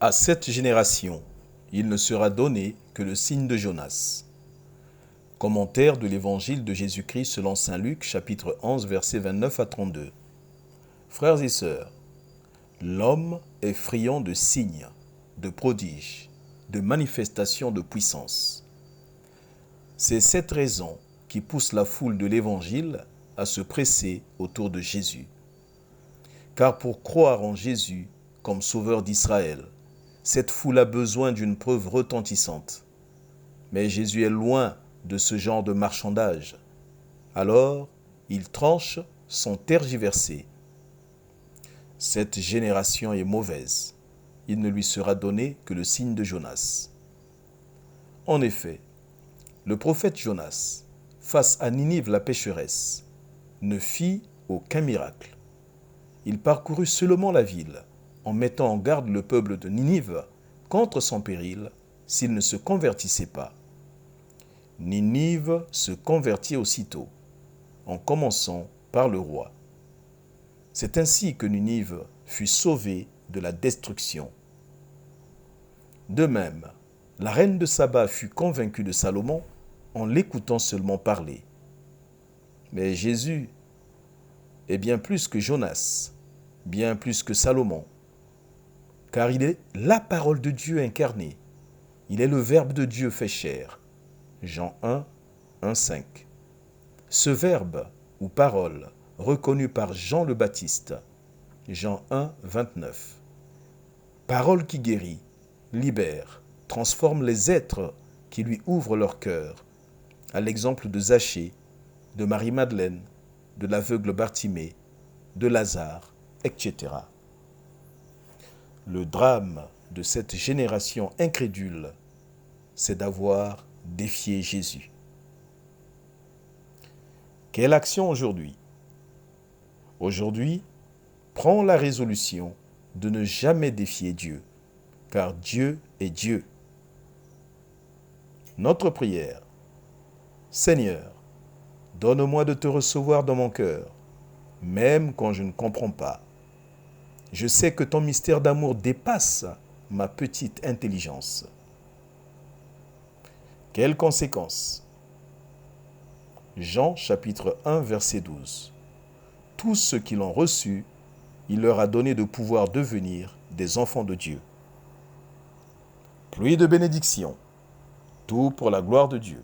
À cette génération, il ne sera donné que le signe de Jonas. Commentaire de l'évangile de Jésus-Christ selon saint Luc, chapitre 11, versets 29 à 32. Frères et sœurs, l'homme est friand de signes, de prodiges, de manifestations de puissance. C'est cette raison qui pousse la foule de l'évangile à se presser autour de Jésus. Car pour croire en Jésus comme sauveur d'Israël, cette foule a besoin d'une preuve retentissante. Mais Jésus est loin de ce genre de marchandage. Alors, il tranche sans tergiverser. Cette génération est mauvaise. Il ne lui sera donné que le signe de Jonas. En effet, le prophète Jonas, face à Ninive la pécheresse, ne fit aucun miracle. Il parcourut seulement la ville, en mettant en garde le peuple de Ninive contre son péril s'il ne se convertissait pas. Ninive se convertit aussitôt, en commençant par le roi. C'est ainsi que Ninive fut sauvée de la destruction. De même, la reine de Saba fut convaincue de Salomon en l'écoutant seulement parler. Mais Jésus est bien plus que Jonas, bien plus que Salomon, car il est la parole de Dieu incarnée. Il est le Verbe de Dieu fait chair. Jean 1, 1, 5. Ce Verbe, ou parole, reconnu par Jean le Baptiste. Jean 1, 29. Parole qui guérit, libère, transforme les êtres qui lui ouvrent leur cœur, à l'exemple de Zachée, de Marie-Madeleine, de l'aveugle Bartimée, de Lazare, etc. Le drame de cette génération incrédule, c'est d'avoir défié Jésus. Quelle action aujourd'hui? Aujourd'hui, prends la résolution de ne jamais défier Dieu, car Dieu est Dieu. Notre prière. Seigneur, donne-moi de te recevoir dans mon cœur, même quand je ne comprends pas. Je sais que ton mystère d'amour dépasse ma petite intelligence. Quelles conséquences? Jean chapitre 1 verset 12. Tous ceux qui l'ont reçu, il leur a donné de pouvoir devenir des enfants de Dieu. Pluie de bénédictions, tout pour la gloire de Dieu.